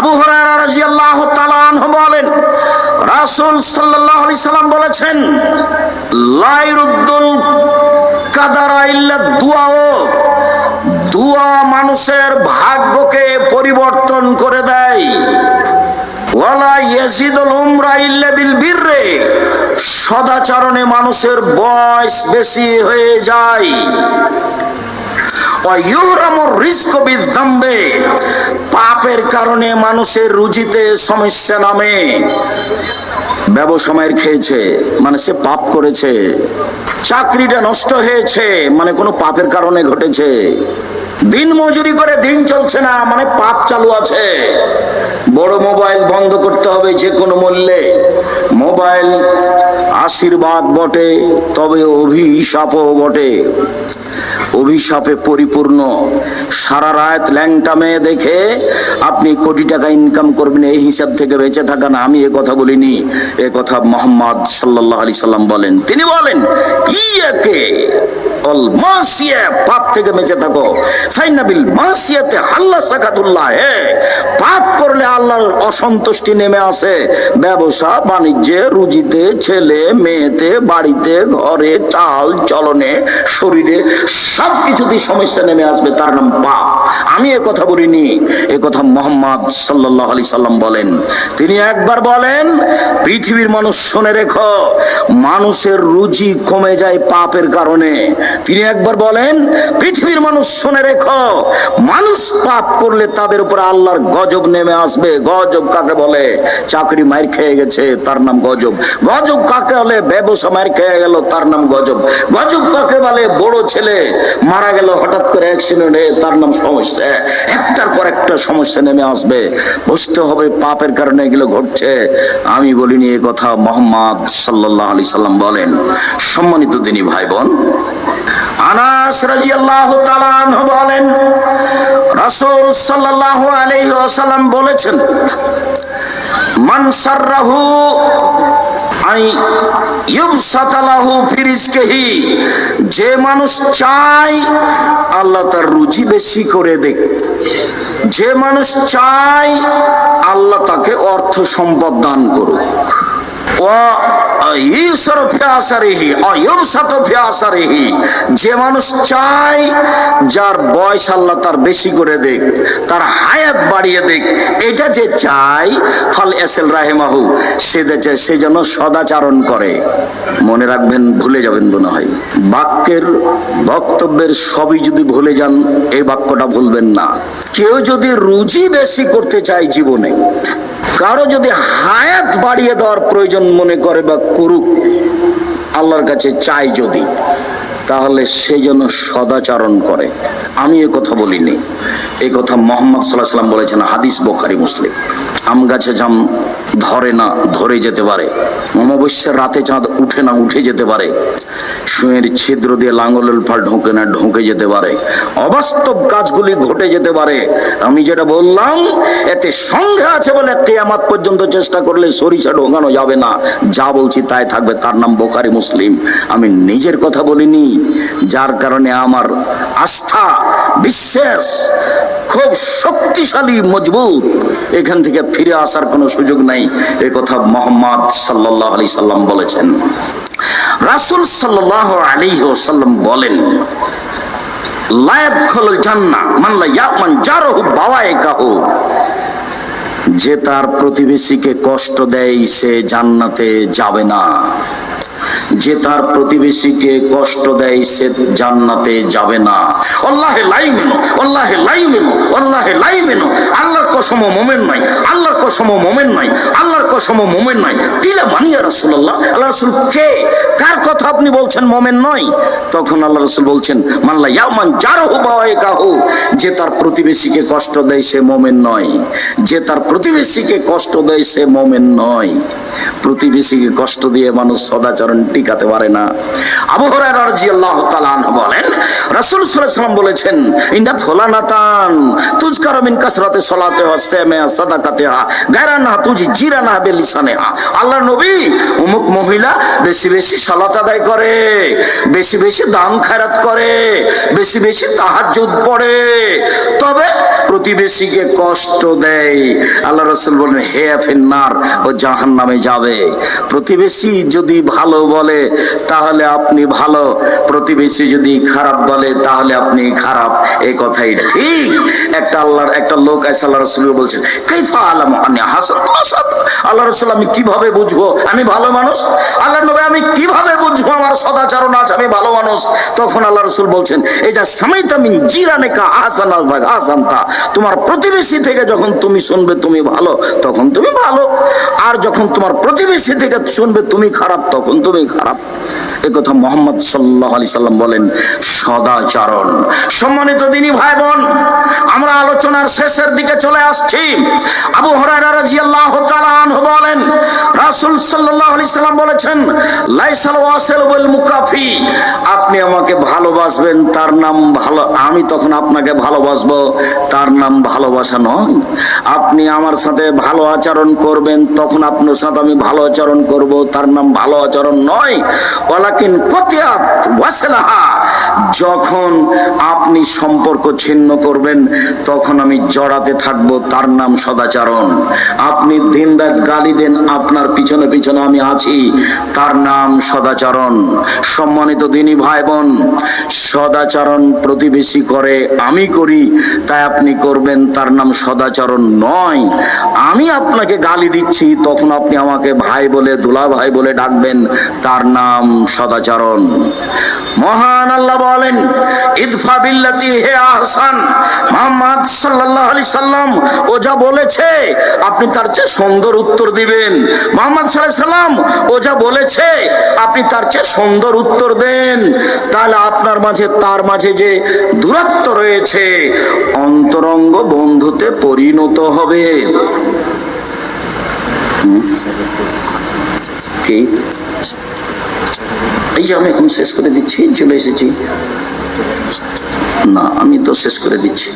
আবু হুরায়রা রাদিয়াল্লাহু তাআলা আনহু বলেন, রাসূল সাল্লাল্লাহু আলাইহি সাল্লাম বলেছেন, লা ইরুদ্দুল কাদারা ইল্লা দুআ, দুআ মানুষের ভাগ্যকে পরিবর্তন করে দেয়। ওয়ালা ইয়াজিদুল উমরা ইল্লা বিল বিররি, সদাচরণে মানুষের বয়স বেশি হয়ে যায়। ওয়া ইউরামুর রিজকু বিযামবে, পাপের কারণে মানুষের রুজিতে সমস্যা নামে। ব্যবসা মায়ের খেয়েছে মানে সে পাপ করেছে, চাকরিটা নষ্ট হয়েছে মানে কোনো পাপের কারণে ঘটেছে, দিন মজুরি করে দিন চলছে না মানে পাপ চালু আছে। বড় মোবাইল বন্ধ করতে হবে যে কোনো মূল্যে। মোবাইল আশীর্বাদ বটে, তবে অভিশাপও বটে। অভিশাপে পরিপূর্ণ। সারা রাত ল্যাংটা মেয়ে দেখে আপনি কোটি টাকা ইনকাম করবেন, এই হিসাব থেকে বেঁচে থাকান। আমি এ কথা বলিনি, এ কথা মুহাম্মদ সাল্লাল্লাহু আলাইহি সাল্লাম বলেন। তিনি বলেন, ইয়াকে অল মাসিয়া, পাপ থেকে বেঁচে থাকো। ফাইনা বিল মাসিয়াতে হাল্লা সাকাতুল্লাহ, পাপ করলে আল্লাহর অসন্তুষ্টি নেমে আসে। ব্যবসা বাণিজ্যে, রুজিতে, ছেলে মেয়েতে, বাড়িতে, ঘরে, চাল চলনে, শরীরে, সব কিছুতেই সমস্যা নেমে আসবে, তার নাম পাপ। আমি এ কথা বলিনি, এ কথা মুহাম্মদ সাল্লাল্লাহু আলাইহি সাল্লাম বলেন। তিনি একবার বলেন, পৃথিবীর মানুষ শুনে রেখো, মানুষের রুজি কমে যায় পাপের কারণে। তিনি একবার বলেন, পৃথিবীর মানুষ শুনে রেখো, মানুষ পাপ করলে তাদের উপর আল্লাহর গজব নেমে আসবে। গজব কাকে বলে? চাকরি মার খেয়ে গেছে, তার নাম গজব। গজব কাকে বলে? ব্যবসা মার খেয়ে গেল, তার নাম গজব। গজব কাকে বলে? বড় ছেলে মারা গেল হঠাৎ করে অ্যাক্সিডেন্টে, তার নাম সমস্যা। একটার পর একটা সমস্যা নেমে আসবে। বুঝতে হবে পাপের কারণে এগুলো ঘটছে। আমি বলিনি, এ কথা মুহাম্মদ সাল্লাল্লাহু আলাইহি সাল্লাম বলেন। সম্মানিত দিনী ভাই বোন, আনাস রাদিয়াল্লাহু তাআলা আনহু বলেন, রাসূল সাল্লাল্লাহু আলাইহি ওয়াসাল্লাম বলেছেন, মান সাররাহু আই ইউবসাতা লাহু ফি রিজকিহি, যে মানুষ চায় আল্লাহ তার রুজি বেশি করে দেখ, যে মানুষ চায় আল্লাহ তাকে অর্থ সম্পদ দান করুক, যে মানুষ চায় যার বয়স আল্লাহ তার বেশি করে দেখ, তার হায়াত বাড়িয়ে দেখ, এটা যে চায়, ফল এসেল রাহেমাহু, সে যেন সদাচরণ করে। মনে রাখবেন, ভুলে যাবেন মনে হয়, বাক্যের বক্তব্যের সবই যদি ভুলে যান, এই বাক্যটা ভুলবেন না। কেউ যদি রুজি বেশি করতে চায় জীবনে, কারো যদি হায়াত বাড়িয়ে দেওয়ার প্রয়োজন মনে করে বা করুক, আল্লাহর কাছে চাই যদি, তাহলে সে যেন সদাচরণ করে। আমি এ কথা বলিনি, এই কথা মুহাম্মদ সাল্লাল্লাহু আলাইহি ওয়াসাল্লাম বলেছেন। হাদিস বুখারী মুসলিম। আম গাছে জাম ধরে না, ধরে যেতে পারে। অমাবস্যার রাতে চাঁদ উঠে না, উঠে যেতে পারে। সুঁয়ের ছিদ্র দিয়ে লাঙ্গলের ফাল ঢোকে না, ঢোকে যেতে পারে। অবাস্তব কাজগুলি ঘটে যেতে পারে। আমি যেটা বললাম, এতে সঙ্গে আছে বলে কিয়ামত পর্যন্ত চেষ্টা করলে সরিষা ঢোকানো যাবে না। যা বলছি তাই থাকবে, তার নাম বুখারী মুসলিম। আমি নিজের কথা বলিনি, যার কারণে আমার আস্থা, বিশ্বাস খুব শক্তিশালী, মজবুত। এখান থেকে ফিরে আসার কোনো সুযোগ নাই। এই কথা মুহাম্মদ সাল্লাল্লাহু আলাইহি সাল্লাম বলেছেন। রাসূল সাল্লাল্লাহু আলাইহি ওয়াসাল্লাম বলেন, লা ইয়াদখুলুল জান্নাহ মান লা ইয়ামান জারহু বাওয়াইকাহু, যে তার প্রতিবেশীকে কষ্ট দেয় সে জান্নাতে যাবে না। যে তার প্রতিবেশীকে কষ্ট দেয় সে জান্নাতে যাবে না। আল্লাহে লাইমেনো, আল্লাহে লাইমেনো, আল্লাহে লাইমেনো। আল্লাহর কসম মোমেন নাই, আল্লাহর কসম মোমেন নাই, আল্লাহর কসম মোমেন নাই। তিলা মানিয়া রাসূলুল্লাহ, আল্লাহ রাসূল কে, কার কথা আপনি বলছেন মোমেন নয়? তখন আল্লাহ রাসূল বলছেন, মানলা ইয়ামান জারহু বাওয়াইকাহু, যে তার প্রতিবেশীকে কষ্ট দেয় সে মোমেন নয়। যে তার প্রতিবেশীকে কষ্ট দেয় সে মোমেন নয়। প্রতিবেশীকে কষ্ট দিয়ে মানুষ সদাচরণ টিকাতে পারে না। আবু হুরায়রা রাদিয়াল্লাহু তাআলা আনহু বলেন, রাসূল সাল্লাল্লাহু আলাইহি ওয়াসাল্লাম বলেছেন, ইন্না ফুলানাতান তুযকারু মিন কাসরাতি সালাতিহা ওয়া সাদাকাতিহা গায়রানা তুজি জিরানা বিলিসানিহা। আল্লাহ নবী অমুক মহিলা বেশি বেশি সালাত আদায় করে, বেশি বেশি দান খয়রাত করে, বেশি বেশি তাহাজ্জুদ পড়ে, তবে প্রতিবেশীকে কষ্ট দেয়। আল্লাহ রাসূল বলেন হে ফিন্নার, ও জাহান্নামে যাবে। প্রতিবেশী যদি ভালো বলে তাহলে আপনি ভালো, প্রতিবেশী যদি খারাপ বলে তাহলে আপনি খারাপ। এই কথাই ঠিক। একটা লোক এসে আল্লাহ রাসূল বলছেন কাইফা আলামু আন্নী হাসান আসাদ। আল্লাহ রাসূল আমি কিভাবে বুঝবো আমি ভালো মানুষ? আল্লাহ নবী আমি কিভাবে বুঝবো আমার সদাচরণ আছে, আমি ভালো মানুষ? তখন আল্লাহ রাসূল বলছেন এই যা সামাইতা মিন জিরানিকা আহসানাল ভাগ আহসানতা, তোমার প্রতিবেশী থেকে যখন তুমি শুনবে তুমি ভালো তখন তুমি ভালো, আর যখন তোমার প্রতিবেশী থেকে শুনবে তুমি খারাপ তখন তুমি খারাপ। এ কথা মুহাম্মদ সাল্লাল্লাহু আলাইহি সাল্লাম বলেন সদাচরণ। সম্মানিত দিনী ভাই বোন, আমরা আলোচনার শেষের দিকে চলে আসছি। আবু হুরায়রা রাদিয়াল্লাহু তাআলা আনহু বলেন রাসূল সাল্লাল্লাহু আলাইহি সাল্লাম বলেছেন লাইসাল ওয়াসিল বিল মুকাফি, আপনি আমাকে ভালোবাসবেন তার নাম ভালো, আমি তখন আপনাকে ভালোবাসবো তার নাম ভালোবাসা নয়। আপনি আমার সাথে ভালো আচরণ করবেন তখন আপনার সাথে আমি ভালো আচরণ করব, তার নাম ভালো আচরণ নয়। ওয়ালাকিন কতিয়াত ওয়াসলাহা, যখন আপনি সম্পর্ক ছিন্ন করবেন তখন আমি জড়াতে থাকবো, তার নাম সদাচরণ। আপনি দিনরাত গালি দেন আপনার পিছনে পিছনে আমি আছি, তার নাম সদাচরণ। সম্মানিত দিনী ভাই বোন, সদাচরণ প্রতিবেশী করে আমি করি তাই আপনি করবেন, তার নাম সদাচরণ নয়। আমি আপনাকে গালি দিচ্ছি তখন আপনি আমাকে ভাই বলে দুলা ভাই বলে ডাকবেন, তার নাম সদাচরণ। মহান আল্লাহ বলেন ইদফা বিল্লাতি হে আহসান, মুহাম্মদ সাল্লাল্লাহু আলাইহি সাল্লাম ও যা বলেছে আপনি তার চেয়ে সুন্দর উত্তর দিবেন। মুহাম্মদ সাল্লাল্লাহু আলাইহি সাল্লাম ও যা বলেছে আপনি তার চেয়ে সুন্দর উত্তর দেন, তাহলে আপনার মাঝে তার মাঝে যে দূরত্ব রয়েছে অন্তরঙ্গ বন্ধুতে পরিণত হবে। কি এই যে আমি এখন শেষ করে দিচ্ছি, চলে এসেছি না, আমি তো শেষ করে দিচ্ছি।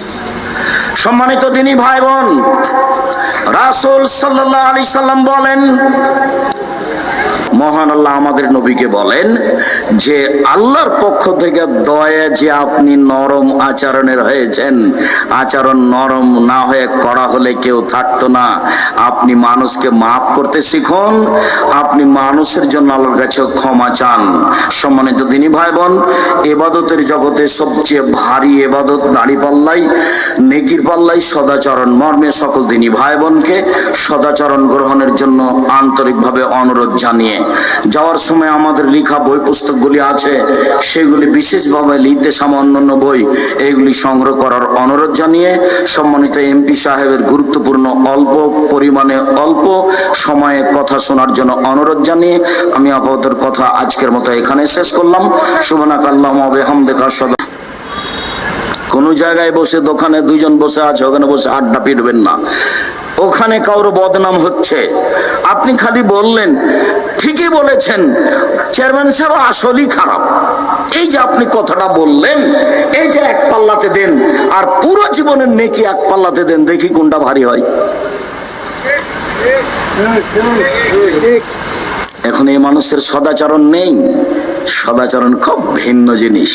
সম্মানিত দিনী ভাই বোন, রাসূল সাল্লাল্লাহু আলাইহি সাল্লাম বলেন, মহান আল্লাহ আমাদের নবীকে বলেন যে আল্লাহর পক্ষ থেকে দয়া যে আপনি নরম আচরণের হয়েছেন, আচরণ নরম না হয়ে কড়া হলে কেউ থাকতো না। আপনি মানুষকে মাফ করতে শিখুন, আপনি মানুষের জন্য আল্লাহর কাছে ক্ষমা চান। সম্মানিত দিনী ভাই বোন, ইবাদতের জগতে সবচেয়ে ভারী ইবাদত দাঁড়িপাল্লাই, নেকির পাল্লাই সদাচরণ। মর্মে সকল দিনী ভাই বোনকে সদাচরণ গ্রহণের জন্য আন্তরিকভাবে অনুরোধ জানিয়ে যাওয়ার সময় আমাদের লেখা বই পুস্তকগুলি আছে, সেগুলি বিশেষভাবে লিখতে সামান্য বই এইগুলি সংগ্রহ করার অনুরোধ জানিয়ে সম্মানিত এমপি সাহেবের গুরুত্বপূর্ণ অল্প পরিমাণে অল্প সময়ে কথা শোনার জন্য অনুরোধ জানিয়ে আমি আপাতত কথা আজকের মতো এখানে শেষ করলাম। সুবহানাকাল্লাহুম্মা ওয়া বিহামদিকা আশহাদু। কোনো জায়গায় বসে দোকানে দুইজন বসে আছে ওখানে বসে আড্ডা পিটবেন না, ওখানে কারো বদনাম হচ্ছে, আপনি খালি বললেন ঠিকই বলেছেন চেয়ারম্যান সাহেব আসলেই খারাপ, এই যে আপনি কথাটা বললেন এইটা এক পাল্লাতে দেন আর পুরো জীবনের নেকি এক পাল্লাতে দেন, দেখি কোনটা ভারী হয়। এখন এই মানুষের সদাচরণ নেই, সদাচরণ খুব ভিন্ন জিনিস।